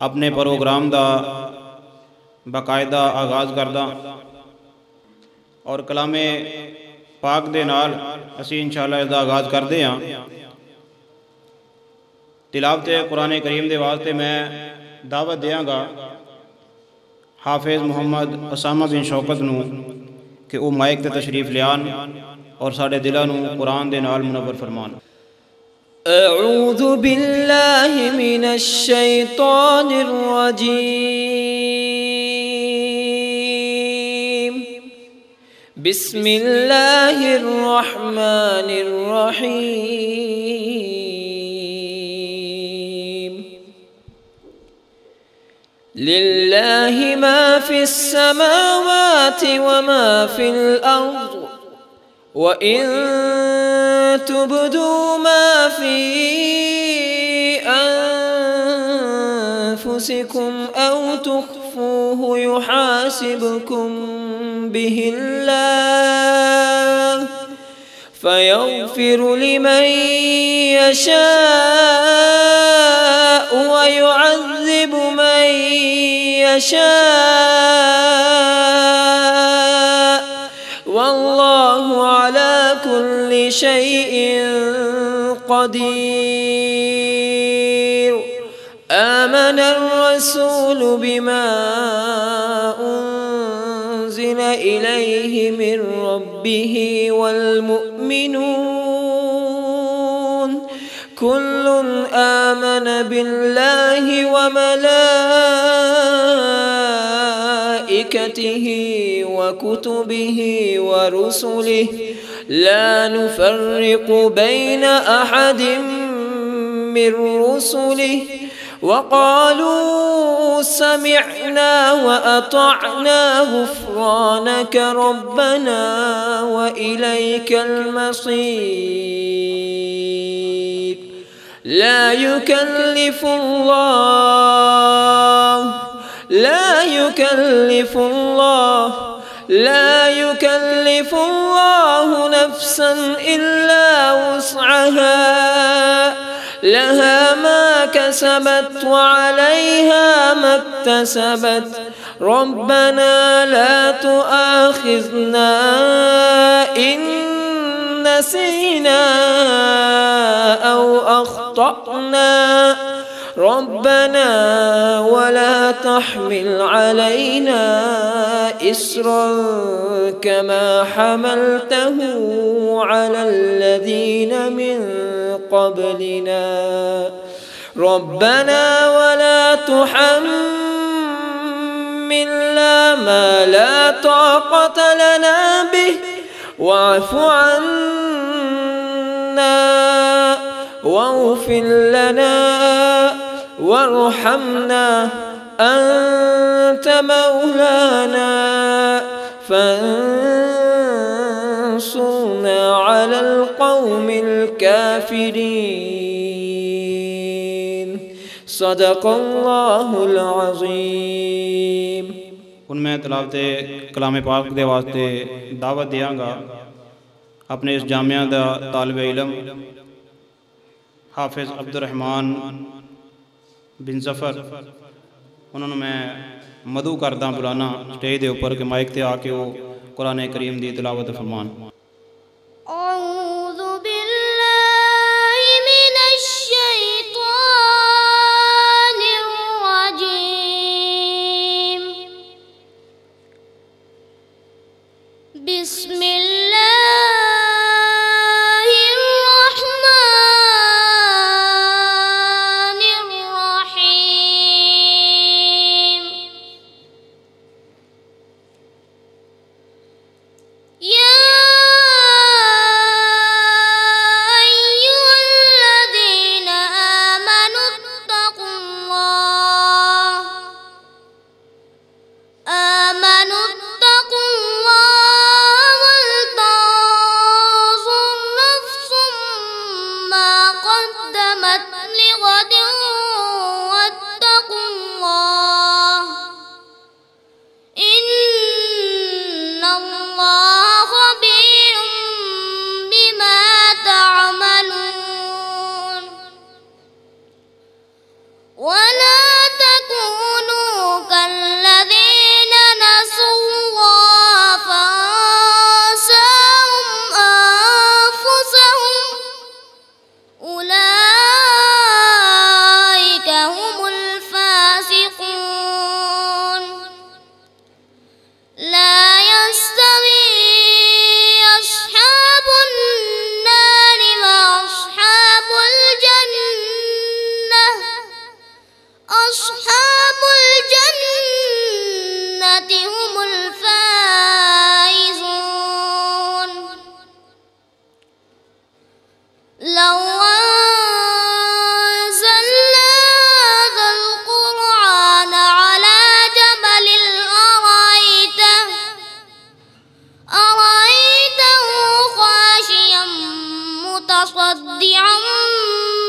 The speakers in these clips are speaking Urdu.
اپنے پروگرام دا باقاعدہ آغاز کردہ اور کلام پاک دے نال اسی انشاءاللہ اس دا آغاز کردے ہاں۔ تلاوت قرآن کریم دے واسطے میں دعوت دیاں گا حافظ محمد اسامہ بن شوکت نو کہ وہ مائک تے تشریف لیان اور ساڑھے دلہ نو قرآن دے نال منور فرمان۔ اعوذ باللہ من الشیطان الرجیم بسم اللہ الرحمن الرحیم للہ ما فی السماوات وما فی الارض وَإِن تُبْدُوا مَا فِي أَنفُسِكُمْ أَوْ تُخْفُوهُ يُحَاسِبْكُم بِهِ اللَّهُ فَيَغْفِرُ لِمَن يَشَاءُ وَيُعَذِّبُ مَن يَشَاءُ واللہ علی کل شیء قدیر۔ آمن الرسول بما انزل الیہ من ربہ والمؤمنون کل آمن باللہ وملائکتہ وكتبه ورسله لا نفرق بين أحد من رسله وقالوا سمعنا وأطعنا غفرانك ربنا وإليك المصير۔ لا يكلف الله نفسا إلا وسعها لها ما كسبت وعليها ما اكتسبت ربنا لا تؤاخذنا إن نسينا أو أخطأنا ربنا ولا تحمل علينا إصرا كما حملته على الذين من قبلنا ربنا ولا تحملنا ما لا طاقة لنا به واعف عنا واغفر لنا وارحمنا أنت مولانا فانصرنا على القوم الكافرين صدق اللہ العظیم۔ ان میں تلاوت کلام پاک دے واسطے دعوت دیاں گا اپنے اس جامعہ دا طالب علم حافظ عبد الرحمن بن ظفر انہوں نے میں مدعو کردہ بلانا سٹیج دے اوپر کہ مائک تے آ کے وہ قرآن کریم دی تلاوت فرمان۔ اعوذ باللہ من الشیطان الرجیم بسم آمنوا اتقوا الله أصحاب الجنة هم الفائزون لو أنزلنا هذا القرآن على جبل أرأيته خاشعا متصدعا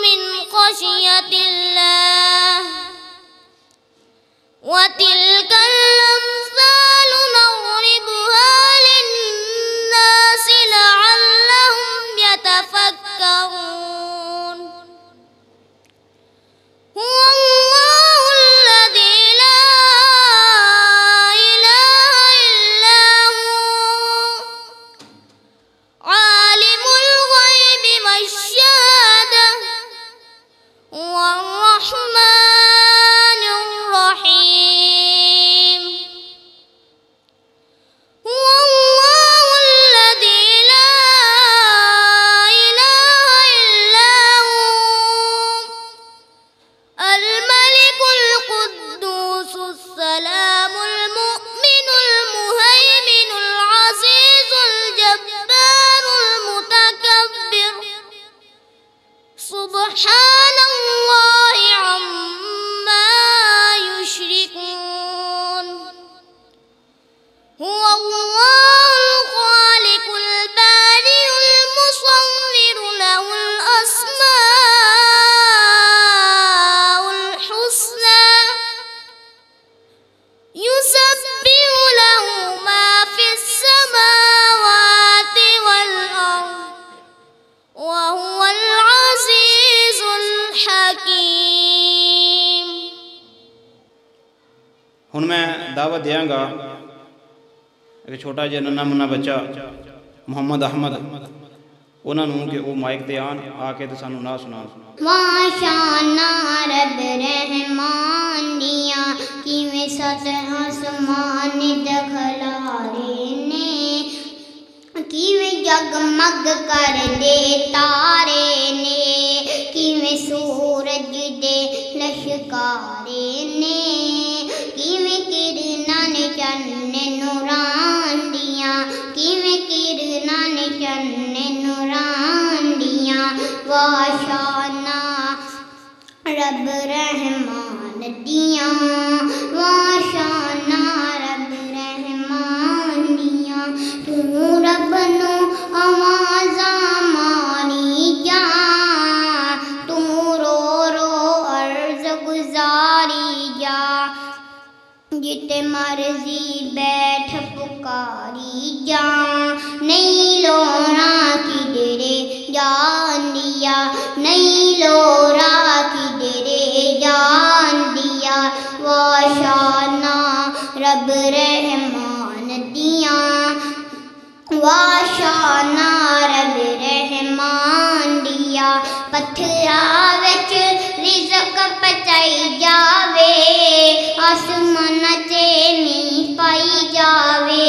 من خشية الله وتلك الأمثال نضربها للناس لعلهم يتفكرون هو الله الذي لا إله إلا هو عالم الغيب والشهادة هو الرحمن الرحيم هو الله الذي لا إله إلا هو الملك القدوس السلام المؤمن المهيمن العزيز الجبار المتكبر سبحان الله عما يشركون هو الله الخالق البارئ المصور له الأسماء الحسنى يسبح له ما في السماوات والأرض وهو العزيز الحكيم ہن میں دعوت دیاں گا ایک چھوٹا جہا ننا منا بچہ محمد احمد انہوں نے کہ وہ مائک تے آن آ کے تے سانو نہ سنان ماشاءاللہ رب رحمان دیاں کیویں ست آسمان دکھلارے نے کیویں جگمگ کر دے تارے نے کیویں سورج دے لشکارے نے کیویں کرناں نے چن نوران دیاں کیویں کرناں نے چن نوران دیاں واشانا رب رحمان دیاں واشانا رب رحمان دیاں تو رب نو آوازاں ماری جا تو رو رو عرض گزاری جا جتے مرضی بیٹھ پکاری جا نہیں لونا کدھرے جان دیا نہیں لورا کدھرے جان دیا واشانا رب رحمان دیاں واشانا رب رحمان دیا پتھرا وچ رزق پچائی جاوے آسمان تے نہیں پائی جاوے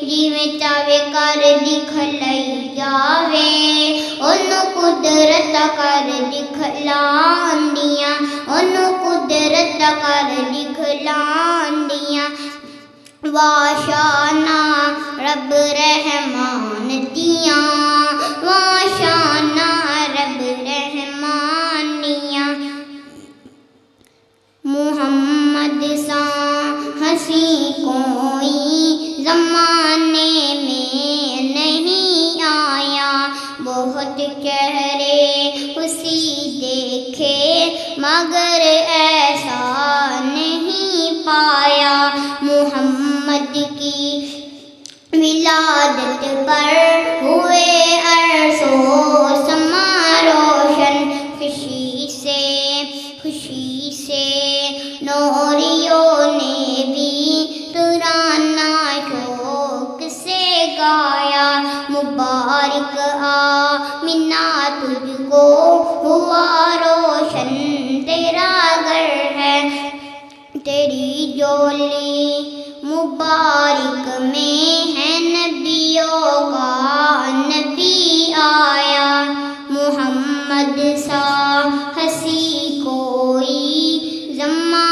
جیویں چاوے کر دکھلائی جاوے انہوں قدرت کر دکھلان دیاں انہوں قدرت کر دکھلان دیاں واشانا رب رحمان دیاں واشانا رب رحمان دیاں محمد سا ہنسی کوئی زمانے میں نہیں آیا بہت چہرے اسی دیکھے مگر ایسا نہیں پایا محمد کی ولادت پر ہوئے عرش و سما روشن خوشی سے نوریوں نے بھی ترانہ شوق سے گایا مبارک آمنہ تجھ کو ہوا روشن تیرا گھر ہے تیری جولی مبارک میں ہے نبیوں کا نبی آیا محمد سا ہنسی کوئی زمان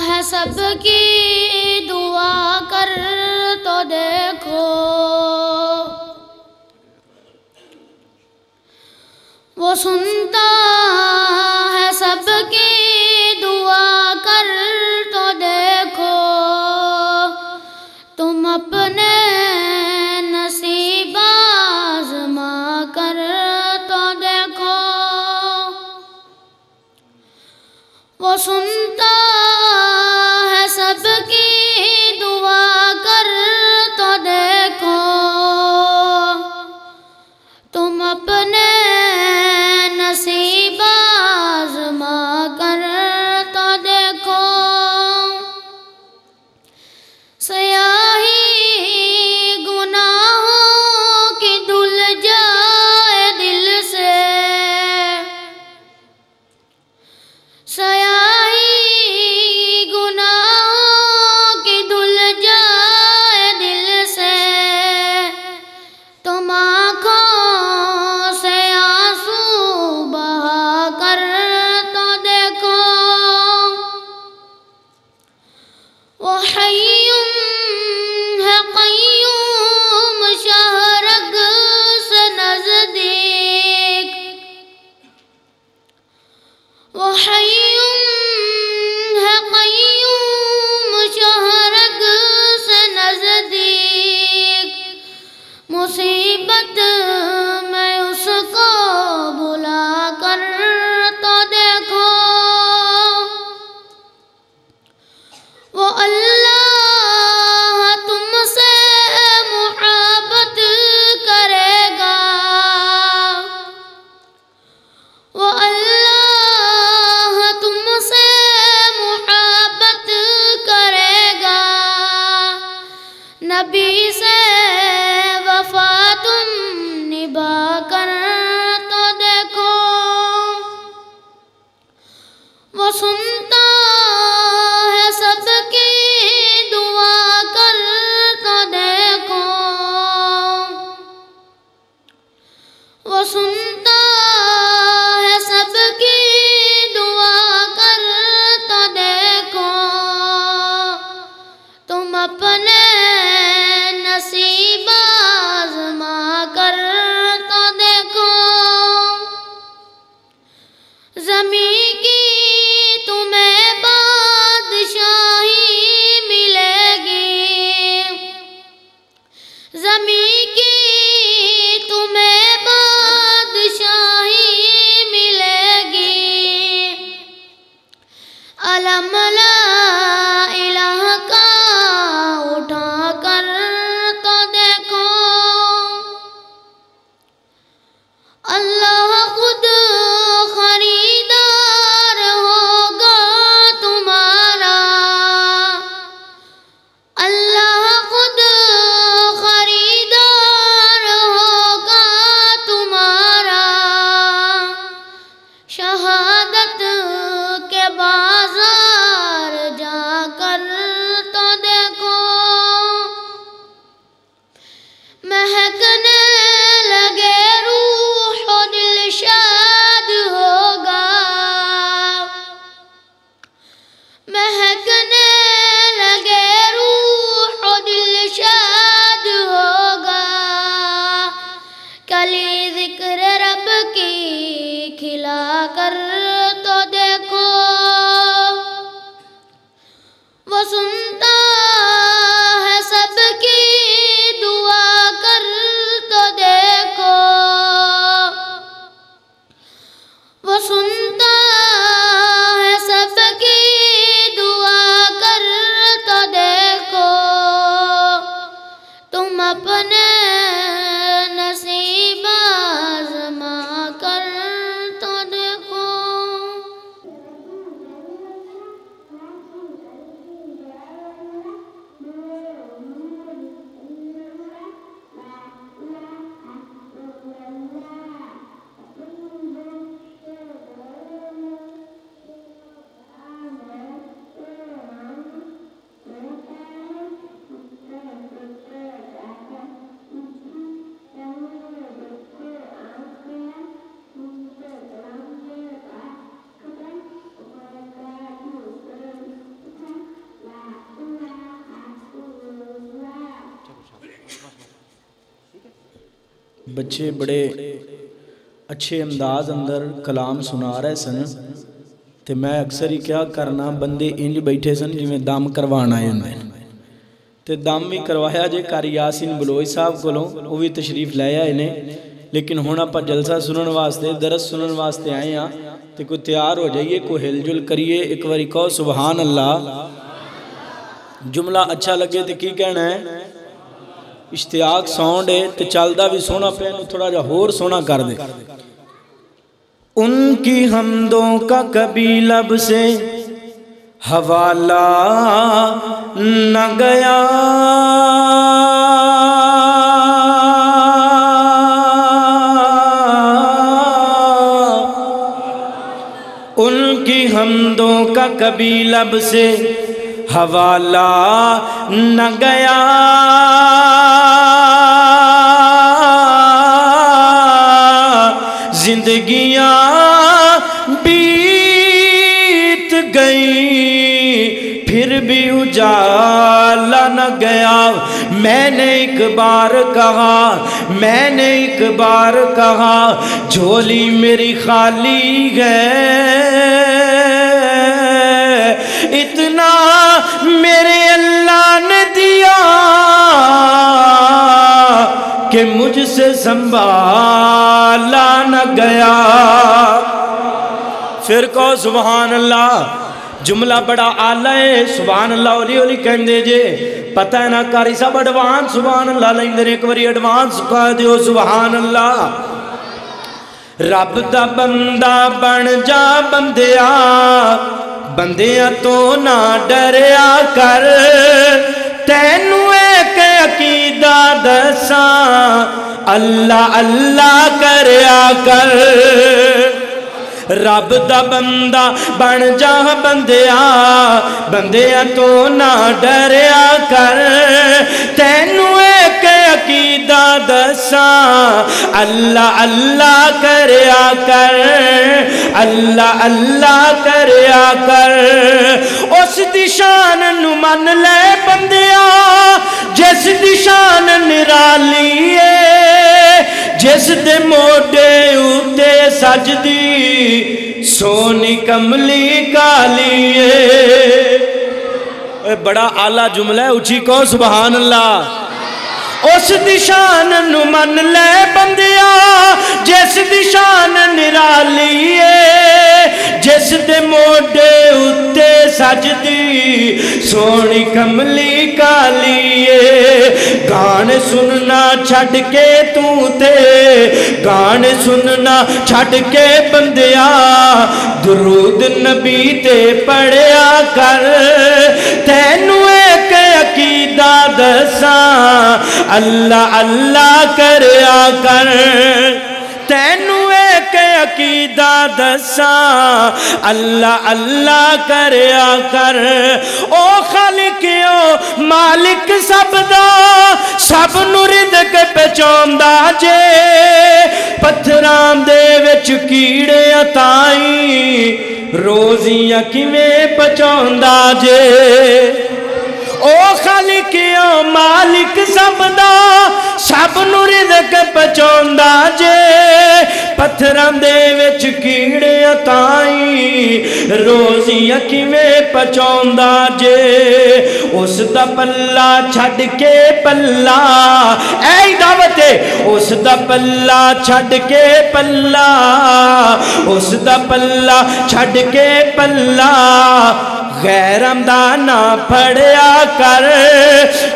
ہے سب کی دعا کر تو دیکھو، وہ سنتا ہے سب کی دعا کر تو دیکھو، تم اپنے نصیب آزما کر تو دیکھو، وہ سنتا ہے سب کی دعا کر تو دیکھو، تم اپنے نصیب آزما کر تو دیکھو، سیاہی گناہوں کی دھل جائے دل سے، سیاہی گناہوں کی دھل جائے دل سے، تم آنکھوں سے آنسو بہا کر تو دیکھو، وہ حی ہے قیوم شہرگ سے نزدیک، وہ حی ہے قیوم شہرگ سے نزدیک، مصیبت میں اس کو بلا کر تو دیکھو، وہ اللہ تم سے محبت کرے گا، وہ اللہ تم سے محبت کرے گا، نبی سے وفا تم نبھا کر تو دیکھو، وہ سنتا ہے سب کی دعا کر تو دیکھو، وہ سنتا ہے سب کی دعا کر تو دیکھو، تم اپنے نصیب آزما کر تو دیکھو، زمین کی تمہیں بادشاہی ملے گی، زمین کی تمہیں بادشاہی ملے گی، علم لا الہ کا اٹھا کر تو دیکھو، اللہ خود خریدار ہوگا تمہارا، اللہ خود خریدار ہوگا تمہارا، شہادت کے بازار جا کر تو دیکھو، مہکنے لگے روح و دل شاد ہوگا، مہکنے لگے روح و دل شاد ہوگا، کلی ذکر رب کی کھلا کر تو دیکھو، وہ سنتا ہے سب کی دعا کر تو دیکھو، وہ سنتا ہے سب کی دعا بچے بڑے اچھے انداز اندر کلام سنا رہے سن تے میں اکثر ہی کیا کرنا بندے انج بیٹھے سن جی میں دم کروانا آئے ہوندے تے دم بھی کروایا جے قاری یاسین بلوچ صاحب کو وہ بھی تشریف لایا انہیں لیکن ہونا پا جلسہ سنن واسطے درس سنن واسطے آئے ہیں تے کوئی تیار ہو جائیے کوئی ہل جل کریے ایک باری کہو سبحان اللہ جملہ اچھا لگے تے کی کہنا ہے اشتیاق ساؤنڈ ہے تے چلدا بھی سونا پہنو تھوڑا جا ہور سونا کر دے ان کی حمدوں کا کبھی لب سے حوالہ نہ گیا ان کی حمدوں کا کبھی لب سے حوالہ نہ گیا زندگیاں بیت گئی پھر بھی اجالا نہ گیا میں نے ایک بار کہا جھولی میری خالی ہے اتنا میرے اللہ نے دیا کہ مجھ سے سنبھالا نہ گیا پھر کہو سبحان اللہ جملہ بڑا آلہ ہے سبحان اللہ اولی اولی کہن دے جے پتہ ہے نا کاری صاحب ایڈوانس سبحان اللہ لائن دے ایک باری ایڈوانس کہا دیو سبحان اللہ رب دا بندہ بن جا بندیاں تو نہ ڈریا کر تینوں ایک عقیدہ دساں اللہ اللہ کریا کر رب دا بندہ بن جا بندیاں تو نہ ڈریا کر تینوں ایک عقیدہ دساں اللہ اللہ کریا کر اللہ اللہ کریا کر اس دی شان نو من لے بندیا جس دی شان نرالی ہے جس دے موڈے اتے سجدی سونی کملی کالی ہے بڑا اعلیٰ جملہ ہے اچھی کو سبحان اللہ اس دی شان نو من لے بندیا جس دی شان نرالی ہے جس دے موڈے اتے سجدی سونی کملی کالی ہے گانے سننا چھڑ کے تو تے گانے سننا چھڑ کے بندیا درود نبی تے پڑھیا کر تینوں ایک عقیدہ دساں اللہ اللہ کریا کر تینوں ایک عقیدہ دساں اللہ اللہ کریا کر او خالقیو مالک سب دا سب نو رزق پہنچاوندا جے پتھران دے وچ کیڑے تائیں روزیاں کیویں پہنچاوندا جے او خالقیو مالک سب دا سب نو رزق پہنچاوندا جے پتھراں دے وچ کیڑے تائیں روزیاں کیویں پہنچاوندا جے اس دا پلہ چھڈ کے پلہ اے دعوت اس دا پلہ چھڈ کے پلہ اس دا پلہ چھڈ کے پلہ غیرم دا نہ پڑھیا کر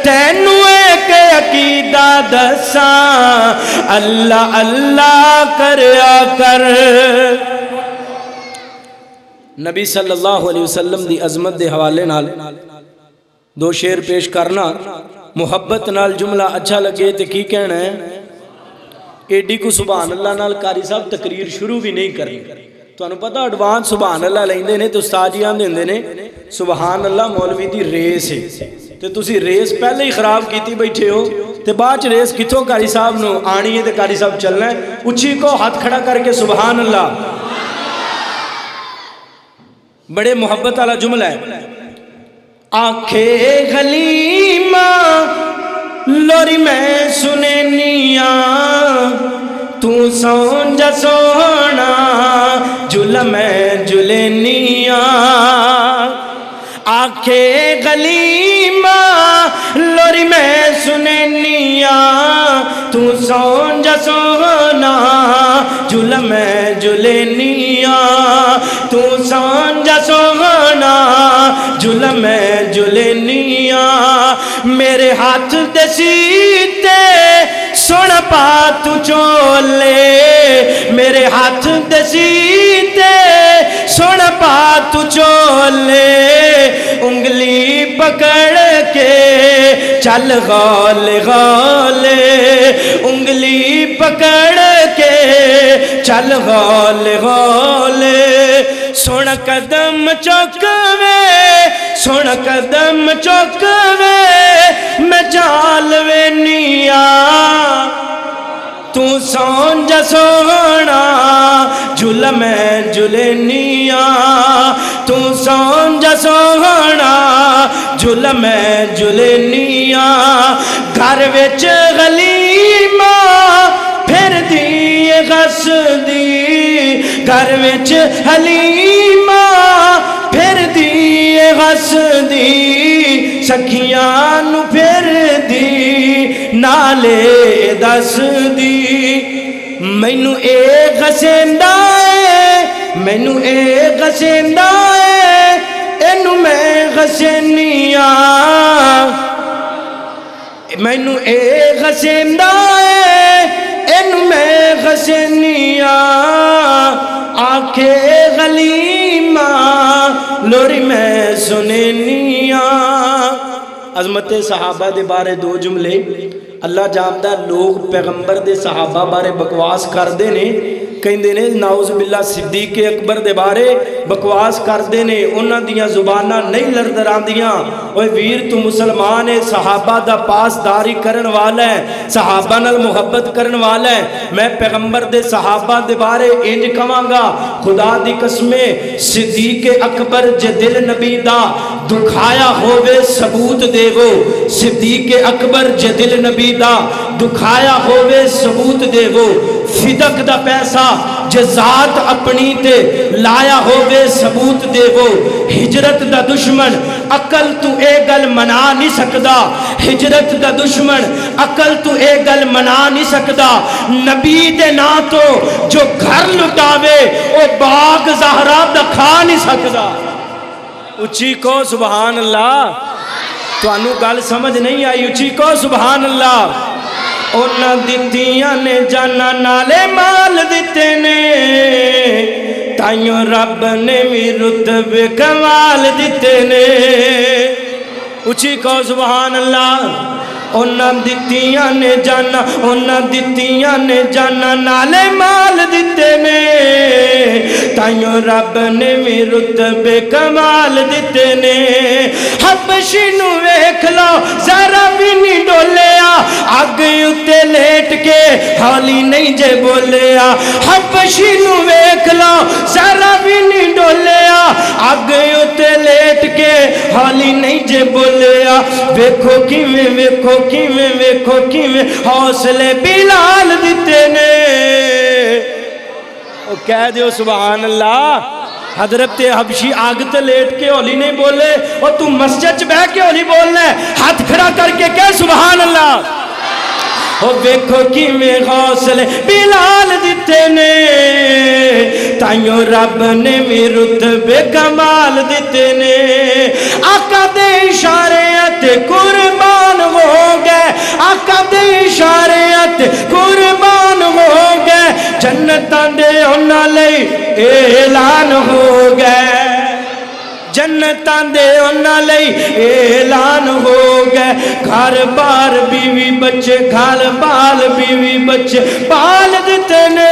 تینوں ایک عقیدہ دساں اللہ اللہ کریا کر نبی صلی اللہ علیہ وسلم دی عظمت دے حوالے نال دو شعر پیش کرنا محبت نال جملہ اچھا لگے تے کی کہنا ہے ایڈی کو سبحان اللہ نال قاری صاحب تقریر شروع بھی نہیں کرنی تو انہوں پتہ ایڈوانس سبحان اللہ لیندے نے تو استاد جی آندے نے سبحان اللہ مولوی دی ریس ہے تے تسی ریس پہلے ہی خراب کیتی بیٹھے ہو تے بعد ریس کتھوں قاری صاحب نو آنی ہے تے قاری صاحب چلنا ہے اچھی کو ہاتھ کھڑا کر کے سبحان اللہ بڑے محبت والا جملہ ہے آنکھیں غلیمہ ਲੋਰੀ ਮੈਂ ਸੁਨੇਨੀਆਂ ਤੂੰ ਸੌਂ ਜਾ ਸੋਹਣਾ ਜੁਲਮ ਮੈਂ ਜੁਲੇਨੀਆਂ ਆਖੇ ਗਲੀਮਾ ਲੋਰੀ ਮੈਂ ਸੁਨੇਨੀਆਂ ਤੂੰ ਸੌਂ ਜਾ ਸੋਹਣਾ ਜੁਲਮ ਮੈਂ ਜੁਲੇਨੀਆਂ ਤੂੰ ਸੌਂ ਜਾ ਸੋਹਣਾ ਜੁਲਮ ਮੈਂ ਜੁਲੇਨੀਆਂ ਮੇਰੇ ਹੱਥ ਦੇ ਸੀਤੇ ਸੁਣ ਪਾ ਤੂੰ ਚੋਲੇ ਮੇਰੇ ਹੱਥ ਦੇ ਸੀਤੇ ਸੁਣ ਪਾ ਤੂੰ ਚੋਲੇ ਉਂਗਲੀ ਪਕੜ ਕੇ ਚੱਲ ਗੋਲੇ ਗੋਲੇ ਉਂਗਲੀ ਪਕੜ ਕੇ ਚੱਲ ਗੋਲੇ ਗੋਲੇ ਸੁਣ ਕਦਮ ਚੁੱਕਵੇ ਸੁਣ ਕਦਮ ਚੁੱਕਵੇ ਮੈਂ ਚਾਲ ਵੇਨੀਆਂ ਤੂੰ ਸੌਂ ਜਾ ਸੋਹਣਾ ਜੁਲਮ ਮੈਂ ਜੁਲੇਨੀਆਂ ਤੂੰ ਸੌਂ ਜਾ ਸੋਹਣਾ ਜੁਲਮ ਮੈਂ ਜੁਲੇਨੀਆਂ ਘਰ ਵਿੱਚ ਗਲੀਮਾ ਫਿਰਦੀ ਏ ਗਸਦੀ ਘਰ ਵਿੱਚ ਹਲੀਮਾ ਫਿਰਦੀ ਏ ਹੱਸਦੀ ਸਖੀਆਂ ਨੂੰ ਫਿਰਦੀ ਨਾਲੇ ਦੱਸਦੀ ਮੈਨੂੰ ਇਹ ਗਸੇਂਦਾ ਏ ਮੈਨੂੰ ਇਹ ਗਸੇਂਦਾ ਏ ਇਹਨੂੰ ਮੈਂ ਗਸੇਨੀਆਂ ਮੈਨੂੰ ਇਹ ਗਸੇਂਦਾ ਏ ਇਹਨੂੰ ਮੈਂ ਗਸੇਨੀਆਂ ਆਖੇ ਗਲੀਮਾ ਲੋਰੀ ਮੈਂ ਸੁਨੇਨੀਆਂ عظمت صحابہ دے بارے دو جملے اللہ جانتا لوگ پیغمبر دے صحابہ بارے بکواس کر دے نے کہیں نے نعوذ باللہ صدیق اکبر دے بارے بکواس کر دے نے انہاں دیاں زبانہ نہیں لردران دیاں اوہ ویر تو مسلمان ہے صحابہ دا پاس داری کرن والا ہے صحابہ نال محبت کرن والا ہے میں پیغمبر دے صحابہ دے بارے انج کمانگا خدا دی قسمیں صدیق اکبر جے دل نبی دا دکھایا ہووے ثبوت دے وہ صدیق اکبر جے دل نبی دا دکھایا ہووے ثبوت دے وہ فدق دا پیسہ جے ذات اپنی تے لایا ہووے ثبوت دے وہ ہجرت دا دشمن عقل تو اے گل منا نہیں سکدا ہجرت دا دشمن عقل تو اے گل منا نہیں سکدا نبی دے نا تو جو گھر لٹاوے او باغ زہرا دا کھا نہیں سکدا اچھی کو سبحان اللہ تو انو گل سمجھ نہیں آئی اچھی کو سبحان اللہ انہاں دتیاں نے جانا نالے مال دیتے نے تائیوں رب نے بھی رتبے کمال دیتے نے اچھی کو سبحان اللہ انہاں دتیاں نے جانا نالے مال دیتے نے تائیوں رب نے بھی رتبے کمال دیتے نے حبشی نو ویکھ لو ذرا بھی نہیں ڈولیا آگ اتے لیٹ کے حالی نہیں جے بولیا حبشی نو ویکھ لو ذرا بھی نہیں ڈولیا آگ اتے لیٹ کے حالی نہیں جے بولیا ویکھو کیویں حوصلے بلال دیتے نے کہہ دیو سبحان اللہ حضرت حبشی آگ تے لیٹ کے ہولی نہیں بولے اور تو مسجد چ بیٹھ کے ہولی بولنا ہے ہاتھ کھڑا کر کے کہہ سبحان اللہ اور ویکھو کیویں حوصلے بلال دیتے نے تائیوں رب نے بھی رتبے کمال دیتے نے آقا دے اشارے تے قربان ہو گئے آقا دے اشارے تے قربان ہو گئے جنتاں دے انہاں لئی اعلان ہو گئے جنتاں دے انہاں لئی اعلان ہو گئے گھر بار بیوی بچے گھر بال بیوی بچے پال دیتے نے